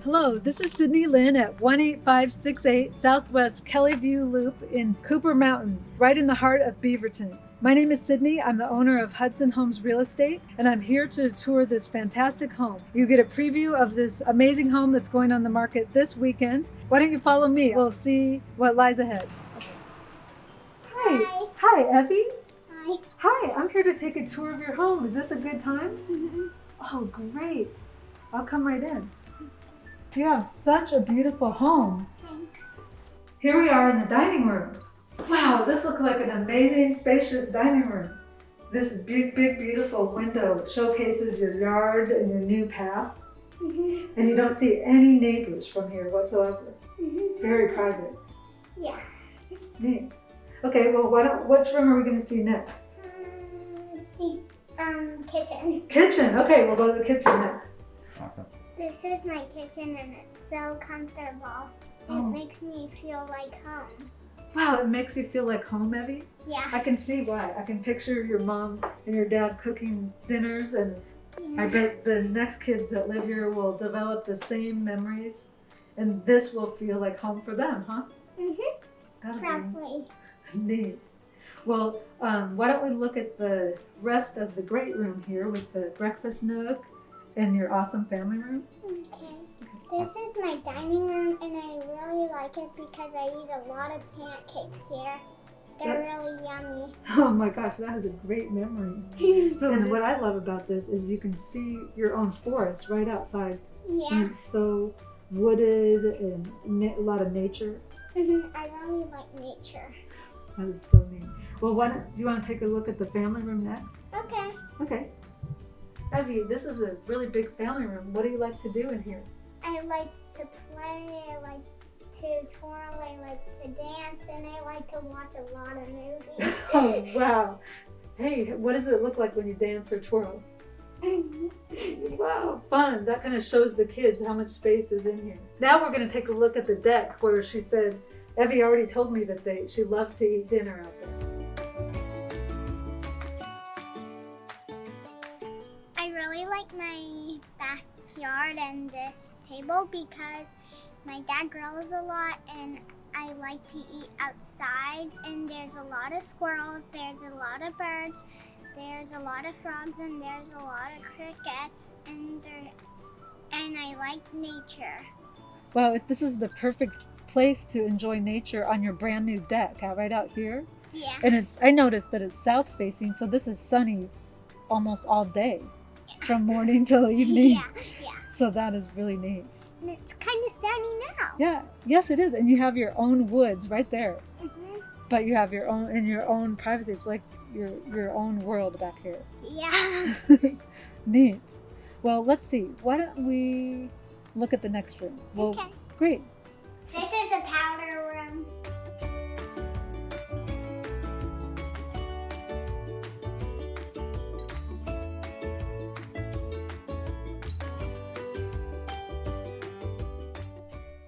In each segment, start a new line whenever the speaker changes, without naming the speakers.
Hello, this is Sidney Lynne at 18568 Southwest Kelly View Loop in Cooper Mountain, right in the heart of Beaverton. My name is Sidney. I'm the owner of Hudson Homes Real Estate, and I'm here to tour this fantastic home. You get a preview of this amazing home that's going on the market this weekend. Why don't you follow me? We'll see what lies ahead. Okay. Hi. Hi, Evie.
Hi.
Hi, I'm here to take a tour of your home. Is this a good time?
Mm-hmm.
Oh, great. I'll come right in. You have such a beautiful home.
Thanks.
Here we are in the dining room. Wow, this looks like an amazing, spacious dining room. This big, beautiful window showcases your yard and your new path.
Mm-hmm.
And you don't see any neighbors from here whatsoever.
Mm-hmm.
Very private.
Yeah.
Neat. Okay, well, which room are we going to see next?
Kitchen.
Kitchen. Okay, we'll go to the kitchen next.
Awesome.
This is my kitchen and it's so comfortable.
Oh.
It makes me feel like home.
Wow, it makes you feel like home, Evie?
Yeah.
I can see why. I can picture your mom and your dad cooking dinners, and I bet the next kids that live here will develop the same memories, and this will feel like home for them, huh?
Mm-hmm.
That'll
Probably.
be neat. Well, why don't we look at the rest of the great room here with the breakfast nook and your awesome family room?
Okay. This is my dining room and I really like it because I eat a lot of pancakes here. They're really yummy.
Oh my gosh, that is a great memory. So, and what I love about this is you can see your own forest right outside.
Yeah.
And it's so wooded and a lot of nature.
Mm-hmm. I really like nature.
That is so neat. Well, do you want to take a look at the family room next?
Okay.
Okay. Evie, this is a really big family room. What do you like to do in here?
I like to play, I like to twirl, I like to dance, and I like to watch a lot of movies.
Oh, wow. Hey, what does it look like when you dance or twirl? Wow, fun. That kind of shows the kids how much space is in here. Now we're going to take a look at the deck where she said, Evie already told me that she loves to eat dinner out there.
I really like my backyard and this table because my dad grows a lot and I like to eat outside, and there's a lot of squirrels, there's a lot of birds, there's a lot of frogs, and there's a lot of crickets, and I like nature.
Wow, this is the perfect place to enjoy nature on your brand new deck, right out here.
Yeah.
And I noticed that it's south facing, so this is sunny almost all day, from morning till evening.
Yeah.
So that is really neat.
And it's kind of sunny now.
Yeah, yes it is. And you have your own woods right there.
Mm-hmm.
But you have your own privacy. It's like your own world back here.
Yeah.
Neat. Well, let's see. Why don't we look at the next room? Well,
Okay.
Great.
This is the powder room.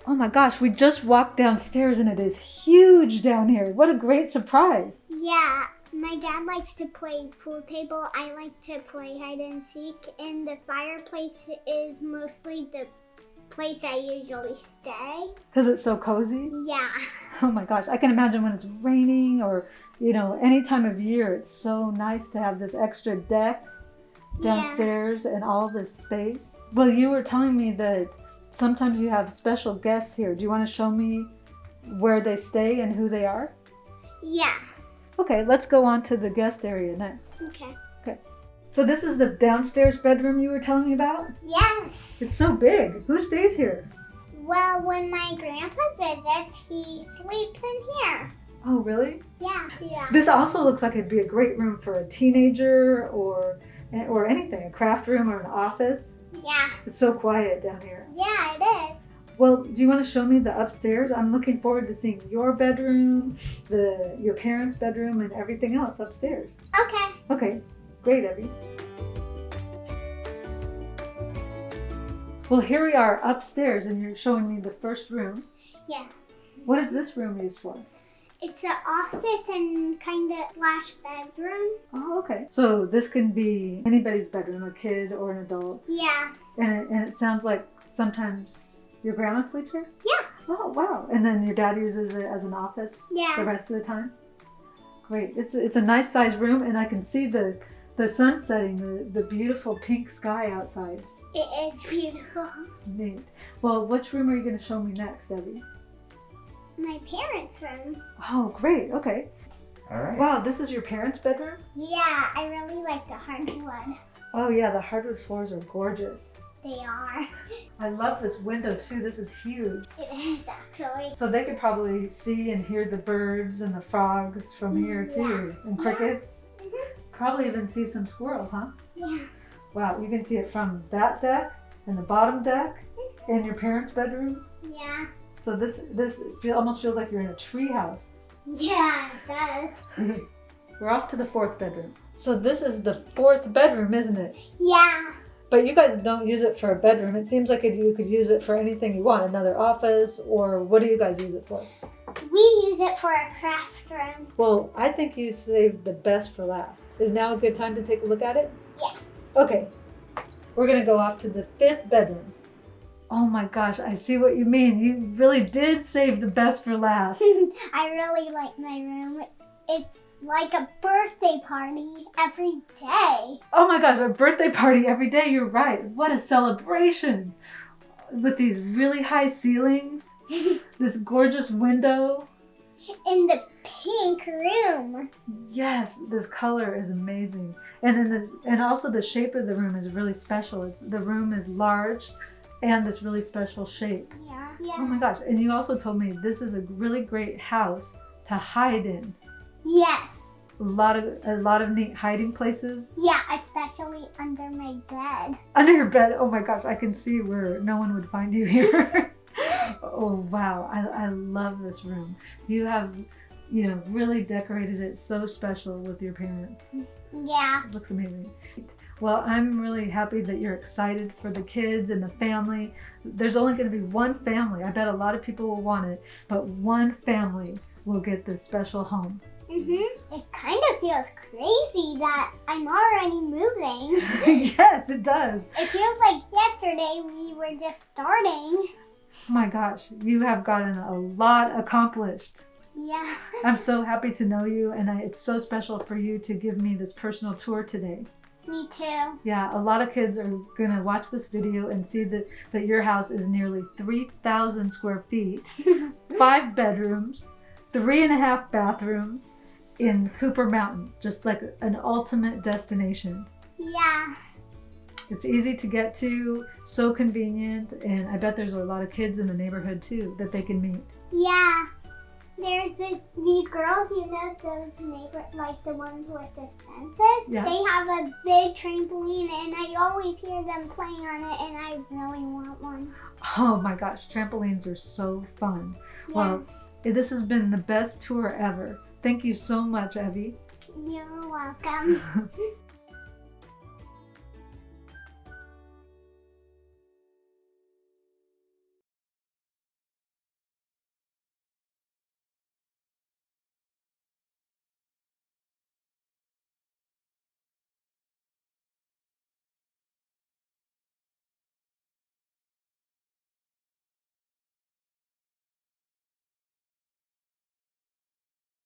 Oh my gosh, we just walked downstairs and it is huge down here. What a great surprise.
Yeah, my dad likes to play pool table. I like to play hide and seek, and the fireplace is mostly the place I usually stay.
Because it's so cozy?
Yeah.
Oh my gosh, I can imagine when it's raining or, any time of year, it's so nice to have this extra deck downstairs and all this space. Well, you were telling me that sometimes you have special guests here. Do you want to show me where they stay and who they are?
Yeah.
Okay, let's go on to the guest area next.
Okay.
So this is the downstairs bedroom you were telling me about?
Yes.
It's so big. Who stays here?
Well, when my grandpa visits, he sleeps in here.
Oh, really?
Yeah.
This also looks like it'd be a great room for a teenager or anything, a craft room or an office.
Yeah.
It's so quiet down here.
Yeah, it is.
Well, do you want to show me the upstairs? I'm looking forward to seeing your bedroom, your parents' bedroom, and everything else upstairs.
Okay.
Okay, great, Evie. Well, here we are upstairs, and you're showing me the first room.
Yeah.
What is this room used for?
It's an office and kind of / bedroom.
Oh, okay. So this can be anybody's bedroom, a kid or an adult.
Yeah.
And it sounds like sometimes Your grandma sleeps here?
Yeah.
Oh, wow. And then your dad uses it as an office
Yeah.
the rest of the time? Great. It's a nice sized room, and I can see the sun setting, the beautiful pink sky outside.
It is beautiful.
Neat. Well, which room are you going to show me next, Evie?
My parents' room.
Oh, great. Okay.
All right.
Wow, this is your parents' bedroom?
Yeah, I really like the hardwood.
Oh yeah, the hardwood floors are gorgeous.
They are.
I love this window too. This is huge.
It is actually.
So they could probably see and hear the birds and the frogs from here too.
Yeah.
And crickets.
Mhm.
Probably even see some squirrels, huh?
Yeah.
Wow, you can see it from that deck and the bottom deck and your parents' bedroom.
Yeah.
So this almost feels like you're in a tree house.
Yeah, it does.
We're off to the fourth bedroom. So this is the fourth bedroom, isn't it?
Yeah.
But you guys don't use it for a bedroom. It seems like you could use it for anything you want. Another office, or what do you guys use it for?
We use it for a craft room.
Well, I think you saved the best for last. Is now a good time to take a look at it?
Yeah.
Okay. We're going to go off to the fifth bedroom. Oh my gosh, I see what you mean. You really did save the best for last.
I really like my room. It's like a birthday party every day.
Oh my gosh, a birthday party every day. You're right. What a celebration. With these really high ceilings, this gorgeous window.
In the pink room.
Yes, this color is amazing. And also the shape of the room is really special. The room is large and this really special shape.
Yeah.
Oh my gosh, and you also told me this is a really great house to hide in.
Yes.
A lot of neat hiding places.
Yeah, especially under my bed.
Under your bed. Oh my gosh, I can see where no one would find you here. Oh wow, I love this room. You have, really decorated it so special with your parents.
Yeah.
It looks amazing. Well, I'm really happy that you're excited for the kids and the family. There's only going to be one family. I bet a lot of people will want it, but one family will get this special home.
It kind of feels crazy that I'm already moving.
Yes, it does.
It feels like yesterday we were just starting.
Oh my gosh, you have gotten a lot accomplished.
Yeah.
I'm so happy to know you, and it's so special for you to give me this personal tour today.
Me too.
Yeah, a lot of kids are going to watch this video and see that your house is nearly 3,000 square feet, 5 bedrooms, 3.5 bathrooms in Cooper Mountain, just like an ultimate destination.
Yeah.
It's easy to get to, so convenient, and I bet there's a lot of kids in the neighborhood too that they can meet.
Yeah. There's these girls, those like the ones with the fences.
Yeah.
They have a big trampoline, and I always hear them playing on it, and I really want one.
Oh my gosh, trampolines are so fun.
Yeah.
Well, this has been the best tour ever. Thank you so much, Evie.
You're welcome.